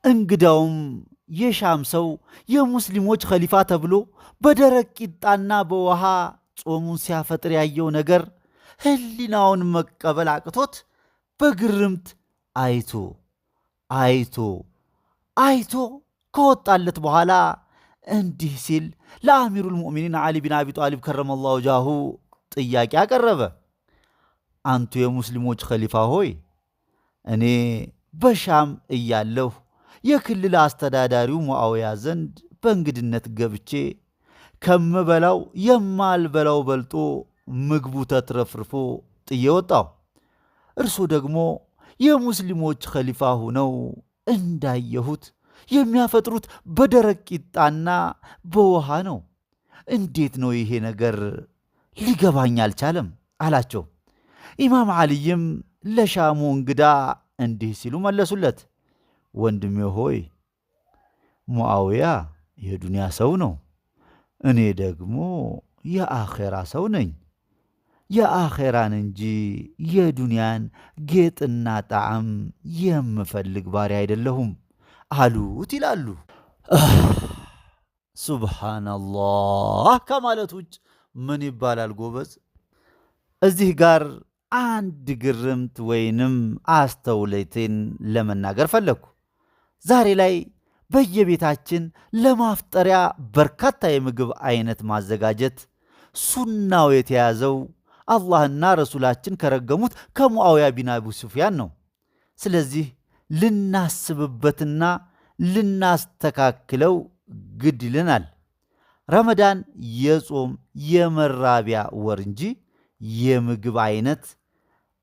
እንግዳውም የሻም ሰው የሙስሊሞች ኸሊፋ ተብሎ በደረቅ ቂጣና በውሃ ጾሙን ሲያፈጥር ያየው ነገር ህሊናውን መቀበል አቅቶት በግርምት አይቶ አይቶ አይቶ ከወጣለት በኋላ እንዲህ ሲል ለአሚሩል ሙእሚኒን ዓሊ ቢን አቢ ጣሊብ ከረመላሁ ወጅሃሁ ጥያቄ አቀረበ። አንቱ የሙስሊሞች ኸሊፋ ሆይ፣ እኔ በሻም እያለሁ የክልል አስተዳዳሪው ሙአውያ ዘንድ በእንግድነት ገብቼ ከምበላው የማልበላው በልጦ ምግቡ ተትረፍርፎ ጥዬ ወጣሁ። እርሱ ደግሞ የሙስሊሞች ኸሊፋ ሆነው እንዳየሁት የሚያፈጥሩት በደረቅ ቂጣና በውሃ ነው። እንዴት ነው ይሄ ነገር ሊገባኝ አልቻለም አላቸው። ኢማም ዓሊይም ለሻሙ እንግዳ እንዲህ ሲሉ መለሱለት። ወንድሜ ሆይ፣ ሙአውያ የዱንያ ሰው ነው፣ እኔ ደግሞ የአኼራ ሰው ነኝ። የአኼራን እንጂ የዱንያን ጌጥና ጣዕም የምፈልግ ባሪያ አይደለሁም አሉት ይላሉ። ሱብሓነላህ ከማለት ውጭ ምን ይባላል ጎበዝ? እዚህ ጋር አንድ ግርምት ወይንም አስተውለቴን ለመናገር ፈለግኩ። ዛሬ ላይ በየቤታችን ለማፍጠሪያ በርካታ የምግብ አይነት ማዘጋጀት ሱናው የተያዘው አላህና ረሱላችን ከረገሙት ከሙአውያ ቢን አቢ ሱፊያን ነው። ስለዚህ ልናስብበትና ልናስተካክለው ግድ ይለናል። ረመዳን የጾም የመራቢያ ወር እንጂ የምግብ አይነት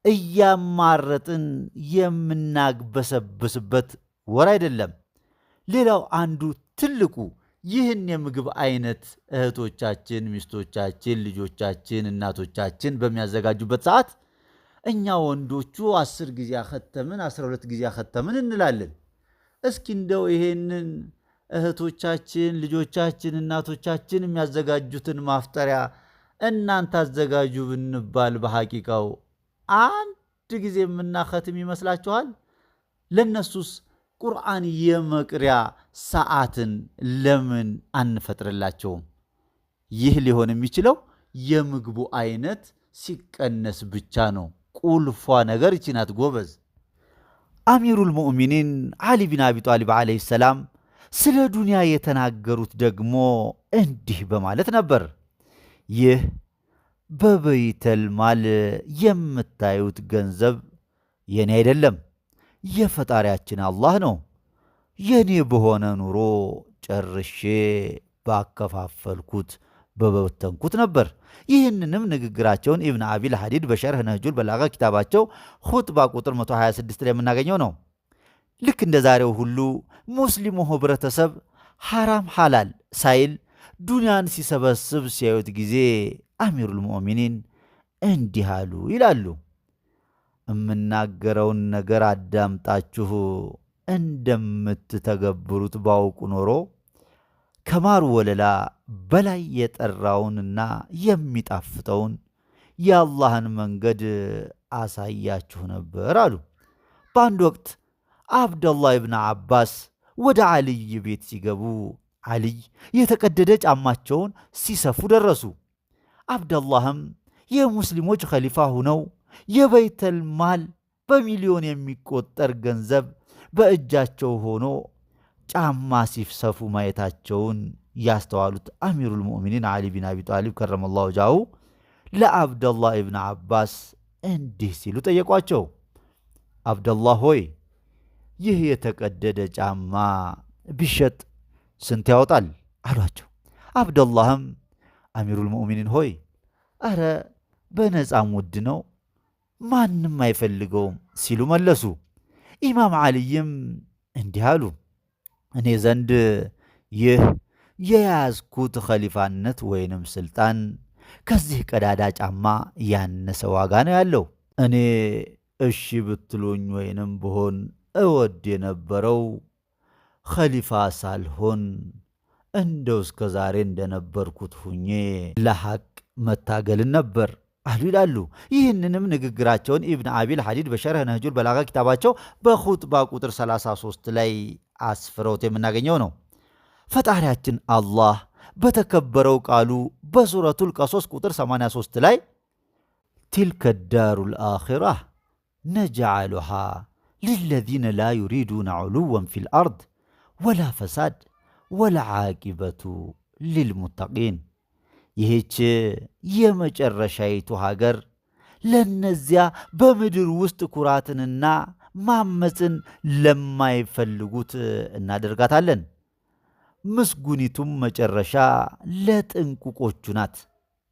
እያማረጥን የምናግበሰብስበት ወር አይደለም። ሌላው አንዱ ትልቁ ይህን የምግብ አይነት እህቶቻችን፣ ሚስቶቻችን፣ ልጆቻችን፣ እናቶቻችን በሚያዘጋጁበት ሰዓት እኛ ወንዶቹ 10 ጊዜ አኸተምን 12 ጊዜ አኸተምን እንላለን። እስኪ እንደው ይሄንን እህቶቻችን፣ ልጆቻችን፣ እናቶቻችን የሚያዘጋጁትን ማፍጠሪያ እናንተ አዘጋጁ ብንባል በሐቂቃው አንድ ጊዜ የምናኸትም ይመስላችኋል? ለነሱስ ቁርአን የመቅሪያ ሰዓትን ለምን አንፈጥርላቸውም? ይህ ሊሆን የሚችለው የምግቡ አይነት ሲቀነስ ብቻ ነው። ቁልፏ ነገር ይቺ ናት ጎበዝ። አሚሩል ሙእሚኒን ዓሊ ቢን አቢ ጣሊብ ዓለይሂ ሰላም ስለ ዱንያ የተናገሩት ደግሞ እንዲህ በማለት ነበር። ይህ በበይተል ማል የምታዩት ገንዘብ የኔ አይደለም፣ የፈጣሪያችን አላህ ነው። የኔ በሆነ ኑሮ ጨርሼ ባከፋፈልኩት በበተንኩት ነበር። ይህንንም ንግግራቸውን ኢብን አቢል ሐዲድ በሸርህ ነህጁል በላጋ ኪታባቸው ኹጥባ ቁጥር 126 ላይ የምናገኘው ነው። ልክ እንደ ዛሬው ሁሉ ሙስሊሙ ህብረተሰብ ሐራም ሐላል ሳይል ዱንያን ሲሰበስብ ሲያዩት ጊዜ አሚሩል ሙእሚኒን እንዲህ አሉ ይላሉ። እምናገረውን ነገር አዳምጣችሁ እንደምትተገብሩት ባውቁ ኖሮ ከማሩ ወለላ በላይ የጠራውንና የሚጣፍጠውን የአላህን መንገድ አሳያችሁ ነበር አሉ። በአንድ ወቅት አብደላህ ኢብን አባስ ወደ ዓልይ ቤት ሲገቡ ዓልይ የተቀደደ ጫማቸውን ሲሰፉ ደረሱ። አብደላህም የሙስሊሞች ኸሊፋ ሁነው የበይተል ማል በሚሊዮን የሚቆጠር ገንዘብ በእጃቸው ሆኖ ጫማ ሲሰፉ ማየታቸውን ያስተዋሉት አሚሩል ሙእሚኒን ዓሊ ቢን አቢ ጣሊብ ከረመላሁ ወጅሃሁ ለአብደላህ ኢብን አባስ እንዲህ ሲሉ ጠየቋቸው። አብደላህ ሆይ፣ ይህ የተቀደደ ጫማ ቢሸጥ ስንት ያወጣል አሏቸው። አብደላህም አሚሩል ሙእሚኒን ሆይ፣ አረ በነፃም ውድ ነው፣ ማንም አይፈልገውም ሲሉ መለሱ። ኢማም ዓሊይም እንዲህ አሉ። እኔ ዘንድ ይህ የያዝኩት ኸሊፋነት ወይንም ስልጣን ከዚህ ቀዳዳ ጫማ ያነሰ ዋጋ ነው ያለው። እኔ እሺ ብትሉኝ ወይንም ብሆን እወድ የነበረው ኸሊፋ ሳልሆን እንደው እስከ ዛሬ እንደነበርኩት ሁኜ ለሐቅ መታገልን ነበር አሉ ይላሉ። ይህንንም ንግግራቸውን ኢብን አቢል ሐዲድ በሸርህ ነህጁል በላጋ ኪታባቸው በኹጥባ ቁጥር 33 ላይ አስፍረውት የምናገኘው ነው። ፈጣሪያችን አላህ በተከበረው ቃሉ በሱረቱል ቀሶስ ቁጥር 83 ላይ ቲልከ ዳሩል አኺራ ነጅዓሉሃ ሊለዚነ ላ ዩሪዱነ ዑሉወን ፊል አርድ ወላ ፈሳድ ወለዓቂበቱ ሊልሙተቂን፣ ይህች የመጨረሻይቱ ሀገር ለነዚያ በምድር ውስጥ ኩራትንና ማመፅን ለማይፈልጉት እናደርጋታለን፣ ምስጉኒቱም መጨረሻ ለጥንቁቆቹ ናት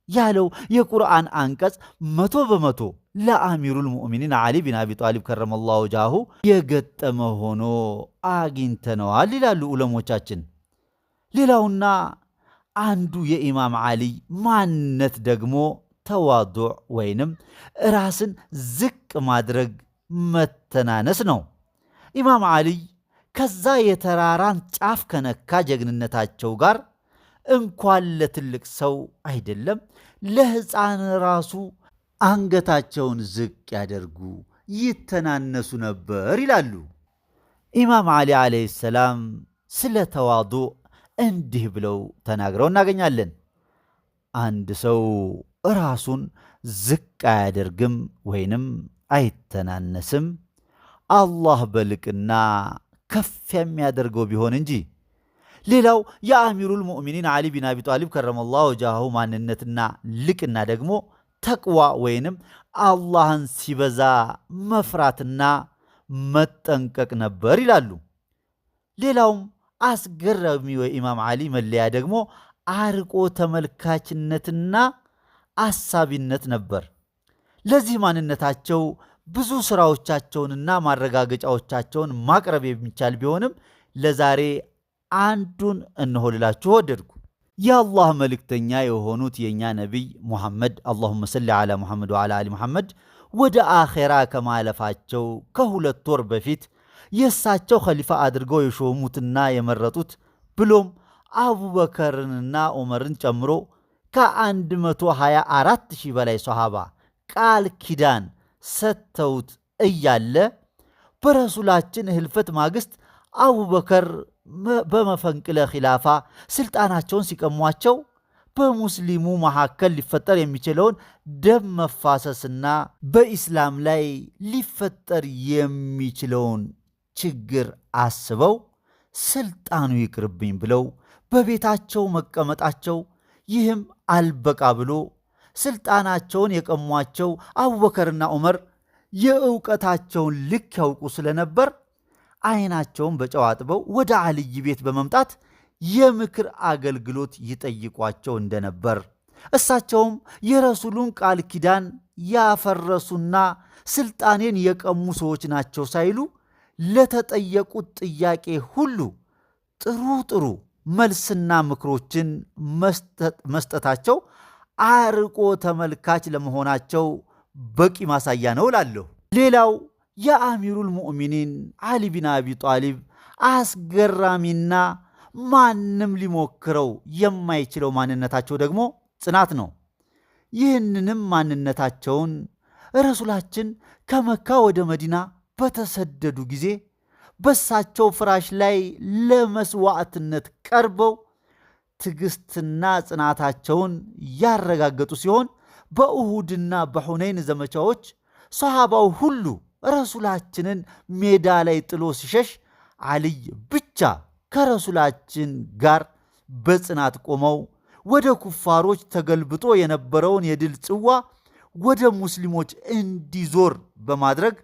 ያለው የቁርአን አንቀጽ 100% ለአሚሩል ሙእሚኒን ዓሊ ቢን አቢ ጣሊብ ከረመላሁ ወጅሃሁ የገጠመ ሆኖ አግኝተነዋል ይላሉ ዑለሞቻችን። ሌላውና አንዱ የኢማም ዓሊ ማንነት ደግሞ ተዋዱዕ ወይንም ራስን ዝቅ ማድረግ መተናነስ ነው። ኢማም ዓሊ ከዛ የተራራን ጫፍ ከነካ ጀግንነታቸው ጋር እንኳን ለትልቅ ሰው አይደለም ለሕፃን ራሱ አንገታቸውን ዝቅ ያደርጉ ይተናነሱ ነበር ይላሉ። ኢማም ዓሊ ዓለይሂ ሰላም ስለ ተዋዱዕ እንዲህ ብለው ተናግረው እናገኛለን። አንድ ሰው ራሱን ዝቅ አያደርግም ወይንም አይተናነስም አላህ በልቅና ከፍ የሚያደርገው ቢሆን እንጂ። ሌላው የአሚሩል ሙእሚኒን ዓሊ ቢን አቢ ጣሊብ ከረመላሁ ወጅሃሁ ማንነትና ልቅና ደግሞ ተቅዋ ወይንም አላህን ሲበዛ መፍራትና መጠንቀቅ ነበር ይላሉ። ሌላውም አስገራሚው የኢማም ዓሊ መለያ ደግሞ አርቆ ተመልካችነትና አሳቢነት ነበር። ለዚህ ማንነታቸው ብዙ ስራዎቻቸውንና ማረጋገጫዎቻቸውን ማቅረብ የሚቻል ቢሆንም ለዛሬ አንዱን እነሆ ልላችሁ ወደድኩ። የአላህ መልእክተኛ የሆኑት የእኛ ነቢይ ሙሐመድ አላሁመ ሰሊ ዓላ ሙሐመድ ወዓላ አሊ ሙሐመድ ወደ አኼራ ከማለፋቸው ከ2 ወር በፊት የእሳቸው ኸሊፋ አድርገው የሾሙትና የመረጡት ብሎም አቡበከርንና ዑመርን ጨምሮ ከ124 ሺህ በላይ ሰሃባ ቃል ኪዳን ሰጥተውት እያለ በረሱላችን ህልፈት ማግስት አቡበከር በመፈንቅለ ኺላፋ ስልጣናቸውን ሲቀሟቸው በሙስሊሙ መካከል ሊፈጠር የሚችለውን ደም መፋሰስና በኢስላም ላይ ሊፈጠር የሚችለውን ችግር አስበው ስልጣኑ ይቅርብኝ ብለው በቤታቸው መቀመጣቸው፣ ይህም አልበቃ ብሎ ስልጣናቸውን የቀሟቸው አቡበከርና ዑመር የእውቀታቸውን ልክ ያውቁ ስለነበር አይናቸውን በጨው አጥበው ወደ አልይ ቤት በመምጣት የምክር አገልግሎት ይጠይቋቸው እንደነበር፣ እሳቸውም የረሱሉን ቃል ኪዳን ያፈረሱና ስልጣኔን የቀሙ ሰዎች ናቸው ሳይሉ ለተጠየቁት ጥያቄ ሁሉ ጥሩ ጥሩ መልስና ምክሮችን መስጠታቸው አርቆ ተመልካች ለመሆናቸው በቂ ማሳያ ነው እላለሁ። ሌላው የአሚሩል ሙእሚኒን ዓሊ ቢን አቢ ጣሊብ አስገራሚና ማንም ሊሞክረው የማይችለው ማንነታቸው ደግሞ ጽናት ነው። ይህንንም ማንነታቸውን ረሱላችን ከመካ ወደ መዲና በተሰደዱ ጊዜ በሳቸው ፍራሽ ላይ ለመስዋዕትነት ቀርበው ትዕግስትና ጽናታቸውን ያረጋገጡ ሲሆን በኡሁድና በሁነይን ዘመቻዎች ሰሃባው ሁሉ ረሱላችንን ሜዳ ላይ ጥሎ ሲሸሽ ዓሊይ ብቻ ከረሱላችን ጋር በጽናት ቆመው ወደ ኩፋሮች ተገልብጦ የነበረውን የድል ጽዋ ወደ ሙስሊሞች እንዲዞር በማድረግ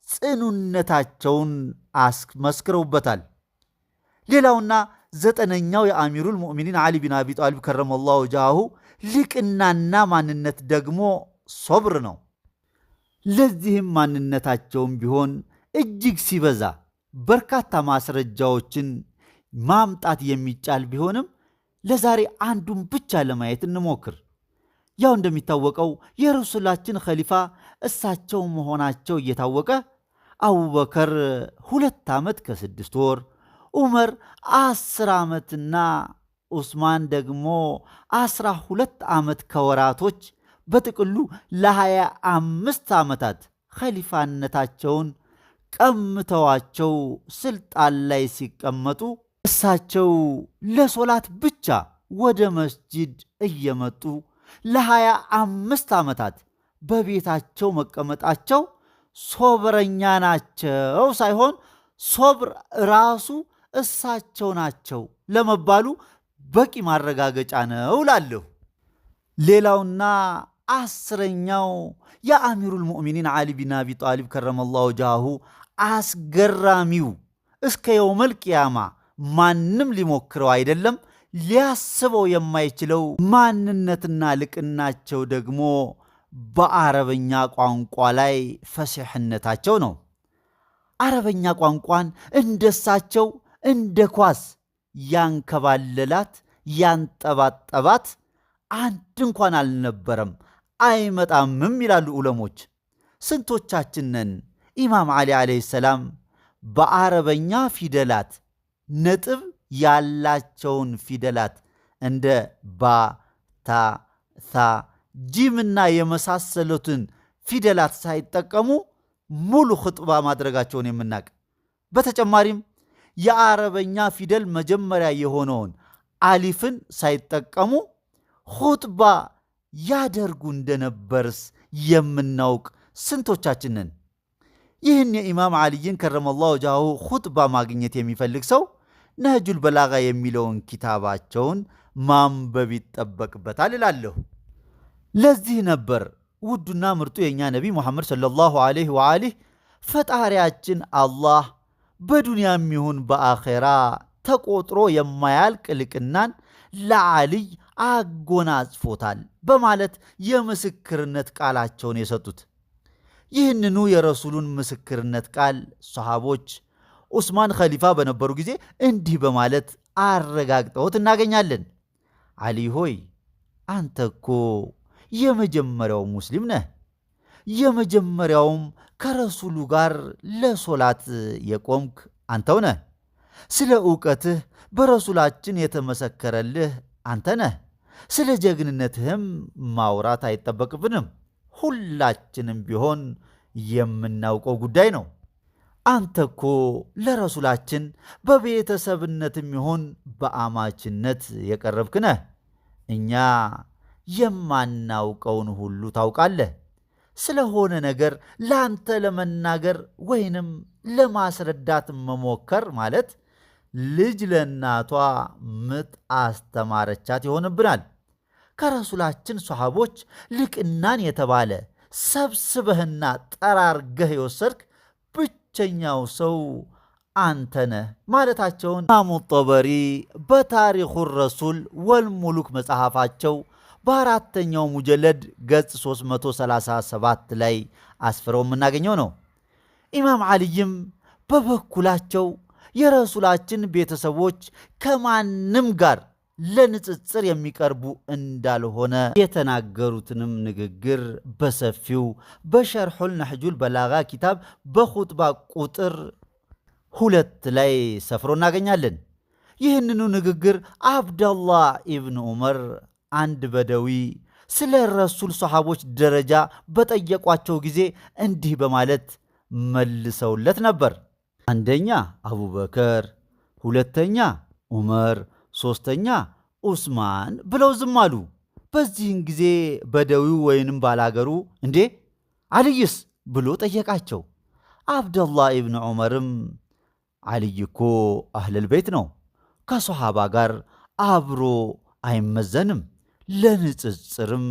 ጽኑነታቸውን አስመስክረውበታል። ሌላውና 9ኛው የአሚሩል ሙእሚኒን ዓሊ ቢን አቢ ጣሊብ ከረመላሁ ወጅሃሁ ልቅናና ማንነት ደግሞ ሶብር ነው። ለዚህም ማንነታቸውም ቢሆን እጅግ ሲበዛ በርካታ ማስረጃዎችን ማምጣት የሚቻል ቢሆንም ለዛሬ አንዱን ብቻ ለማየት እንሞክር። ያው እንደሚታወቀው የረሱላችን ኸሊፋ እሳቸው መሆናቸው እየታወቀ አቡበከር 2 ዓመት ከ6 ወር፣ ዑመር 10 ዓመትና ዑስማን ደግሞ 12 ዓመት ከወራቶች በጥቅሉ ለ25 ዓመታት ኸሊፋነታቸውን ቀምተዋቸው ስልጣን ላይ ሲቀመጡ እሳቸው ለሶላት ብቻ ወደ መስጂድ እየመጡ ለ25 ዓመታት በቤታቸው መቀመጣቸው ሶብረኛ ናቸው ሳይሆን ሶብር ራሱ እሳቸው ናቸው ለመባሉ በቂ ማረጋገጫ ነው እላለሁ። ሌላውና 10ኛው የአሚሩል ሙእሚኒን ዓሊ ቢን አቢ ጣሊብ ከረመላሁ ወጅሃሁ አስገራሚው እስከ የውመል ቂያማ ማንም ሊሞክረው አይደለም ሊያስበው የማይችለው ማንነትና ልቅናቸው ደግሞ በአረበኛ ቋንቋ ላይ ፈሲሕነታቸው ነው። አረበኛ ቋንቋን እንደሳቸው እንደ ኳስ ያንከባለላት ያንጠባጠባት አንድ እንኳን አልነበረም፣ አይመጣምም ይላሉ ዑለሞች። ስንቶቻችንን ኢማም ዓሊ ዓለይሂ ሰላም በአረበኛ ፊደላት ነጥብ ያላቸውን ፊደላት እንደ ባ፣ ታ፣ ታ፣ ጂምና የመሳሰሉትን ፊደላት ሳይጠቀሙ ሙሉ ኽጥባ ማድረጋቸውን የምናቅ። በተጨማሪም የአረበኛ ፊደል መጀመሪያ የሆነውን አሊፍን ሳይጠቀሙ ኹጥባ ያደርጉ እንደነበርስ የምናውቅ ስንቶቻችንን። ይህን የኢማም ዓሊይን ከረመላሁ ወጅሃሁ ኹጥባ ማግኘት የሚፈልግ ሰው ነህጁል በላጋ የሚለውን ኪታባቸውን ማንበብ ይጠበቅበታል እላለሁ። ለዚህ ነበር ውዱና ምርጡ የእኛ ነቢይ ሙሐመድ ሰለላሁ ዐለይሂ ወአሊህ ፈጣሪያችን አላህ በዱንያም ይሁን በአኼራ ተቆጥሮ የማያልቅ ልቅናን ለዓሊይ አጎናጽፎታል በማለት የምስክርነት ቃላቸውን የሰጡት። ይህንኑ የረሱሉን ምስክርነት ቃል ሰሃቦች ዑስማን ኸሊፋ በነበሩ ጊዜ እንዲህ በማለት አረጋግጠውት እናገኛለን። ዓሊ ሆይ አንተ እኮ የመጀመሪያው ሙስሊም ነህ፣ የመጀመሪያውም ከረሱሉ ጋር ለሶላት የቆምክ አንተው ነህ። ስለ ዕውቀትህ በረሱላችን የተመሰከረልህ አንተ ነህ። ስለ ጀግንነትህም ማውራት አይጠበቅብንም፣ ሁላችንም ቢሆን የምናውቀው ጉዳይ ነው። አንተ እኮ ለረሱላችን በቤተሰብነትም ይሁን በአማችነት የቀረብክ ነህ። እኛ የማናውቀውን ሁሉ ታውቃለህ። ስለሆነ ነገር ለአንተ ለመናገር ወይንም ለማስረዳት መሞከር ማለት ልጅ ለእናቷ ምጥ አስተማረቻት ይሆንብናል። ከረሱላችን ሰሃቦች ልቅናን የተባለ ሰብስበህና ጠራርገህ የወሰድክ ብቸኛው ሰው አንተ ነህ ማለታቸውን ኢማሙ ጠበሪ በታሪኹ ረሱል ወልሙሉክ መጽሐፋቸው በአራተኛው ሙጀለድ ገጽ 337 ላይ አስፍረው የምናገኘው ነው። ኢማም ዓሊይም በበኩላቸው የረሱላችን ቤተሰቦች ከማንም ጋር ለንጽጽር የሚቀርቡ እንዳልሆነ የተናገሩትንም ንግግር በሰፊው በሸርሑል ነህጁል በላጋ ኪታብ በኹጥባ ቁጥር 2 ላይ ሰፍሮ እናገኛለን። ይህንኑ ንግግር አብደላህ ኢብን ዑመር አንድ በደዊ ስለ ረሱል ሰሃቦች ደረጃ በጠየቋቸው ጊዜ እንዲህ በማለት መልሰውለት ነበር። አንደኛ አቡበከር፣ ሁለተኛ ዑመር፣ ሶስተኛ ዑስማን ብለው ዝም አሉ። በዚህን ጊዜ በደዊው ወይንም ባላገሩ እንዴ ዓሊይስ ብሎ ጠየቃቸው። አብደላህ ኢብን ዑመርም ዓሊይ እኮ አህለል ቤት ነው፣ ከሰሃባ ጋር አብሮ አይመዘንም፣ ለንጽጽርም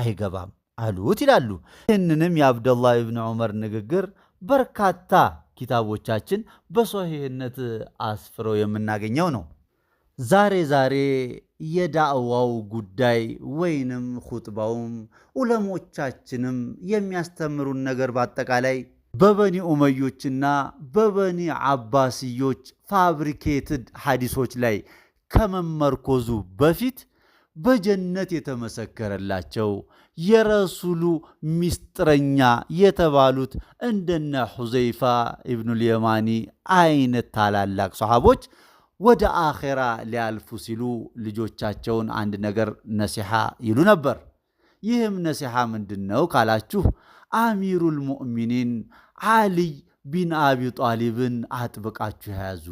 አይገባም አሉት ይላሉ። ይህንንም የአብደላህ ኢብን ዑመር ንግግር በርካታ ኪታቦቻችን በሶሒህነት አስፍረው የምናገኘው ነው። ዛሬ የዳዕዋው ጉዳይ ወይንም ኹጥባውም ዑለሞቻችንም የሚያስተምሩን ነገር በአጠቃላይ በበኒ ኡመዮችና በበኒ አባስዮች ፋብሪኬትድ ሐዲሶች ላይ ከመመርኮዙ በፊት በጀነት የተመሰከረላቸው የረሱሉ ሚስጥረኛ የተባሉት እንደነ ሁዘይፋ ኢብኑል የማኒ አይነት ታላላቅ ሰሃቦች ወደ አኼራ ሊያልፉ ሲሉ ልጆቻቸውን አንድ ነገር ነሲሓ ይሉ ነበር። ይህም ነሲሓ ምንድነው ካላችሁ አሚሩል ሙእሚኒን ዓሊይ ቢን አቢ ጣሊብን አጥብቃችሁ ያዙ፣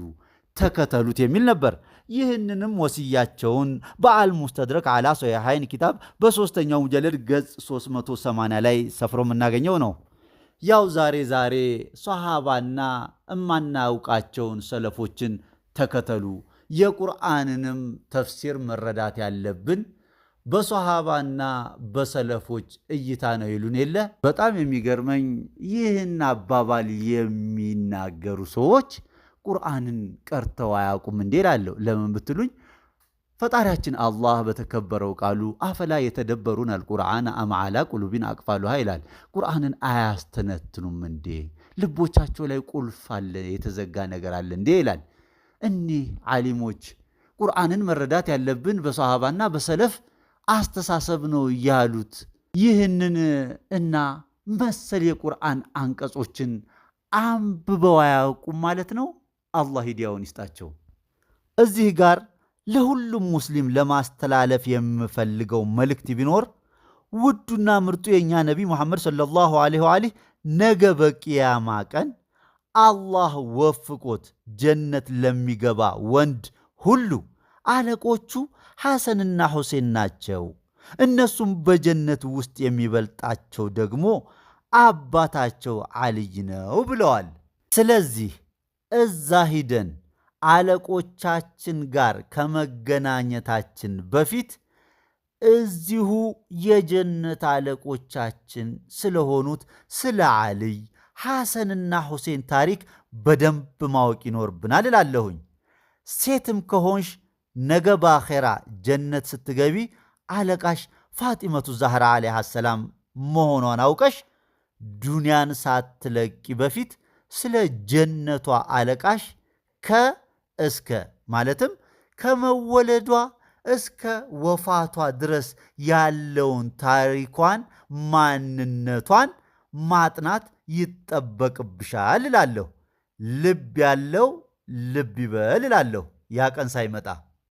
ተከተሉት የሚል ነበር። ይህንንም ወስያቸውን በአልሙስተድረክ አላ ሶሒሐይን ኪታብ በሦስተኛው ሙጀለድ ገጽ 380 ላይ ሰፍሮ የምናገኘው ነው። ያው ዛሬ ሶሃባና እማናውቃቸውን ሰለፎችን ተከተሉ፣ የቁርአንንም ተፍሲር መረዳት ያለብን በሶሃባና በሰለፎች እይታ ነው ይሉን የለ። በጣም የሚገርመኝ ይህን አባባል የሚናገሩ ሰዎች ቁርአንን ቀርተው አያውቁም እንዴ እላለሁ። ለምን ብትሉኝ ፈጣሪያችን አላህ በተከበረው ቃሉ አፈላ የተደበሩን አልቁርአን አም ዐላ ቁሉቢን አቅፋሉሃ ይላል። ቁርአንን አያስተነትኑም እንዴ? ልቦቻቸው ላይ ቁልፍ አለ፣ የተዘጋ ነገር አለ እንዴ ይላል። እኒህ ዓሊሞች ቁርአንን መረዳት ያለብን በሰሃባና በሰለፍ አስተሳሰብ ነው ያሉት። ይህንን እና መሰል የቁርአን አንቀጾችን አንብበው አያውቁም ማለት ነው። አላህ ሂዳያውን ይስጣቸው። እዚህ ጋር ለሁሉም ሙስሊም ለማስተላለፍ የምፈልገው መልእክት ቢኖር ውዱና ምርጡ የእኛ ነቢይ ሙሐመድ ሰለላሁ ዐለይሂ ወአሊህ ነገ በቂያማ ቀን አላህ ወፍቆት ጀነት ለሚገባ ወንድ ሁሉ አለቆቹ ሐሰንና ሁሴን ናቸው። እነሱም በጀነት ውስጥ የሚበልጣቸው ደግሞ አባታቸው አልይ ነው ብለዋል። ስለዚህ እዛ ሂደን አለቆቻችን ጋር ከመገናኘታችን በፊት እዚሁ የጀነት አለቆቻችን ስለሆኑት ስለ አልይ ሐሰንና ሁሴን ታሪክ በደንብ ማወቅ ይኖርብናል እላለሁኝ። ሴትም ከሆንሽ ነገ በአኼራ ጀነት ስትገቢ አለቃሽ ፋጢመቱ ዛህራ ዓለይሃ ሰላም መሆኗን አውቀሽ ዱንያን ሳትለቂ በፊት ስለ ጀነቷ አለቃሽ ከእስከ ማለትም ከመወለዷ እስከ ወፋቷ ድረስ ያለውን ታሪኳን ማንነቷን ማጥናት ይጠበቅብሻል እላለሁ። ልብ ያለው ልብ ይበል እላለሁ ያ ቀን ሳይመጣ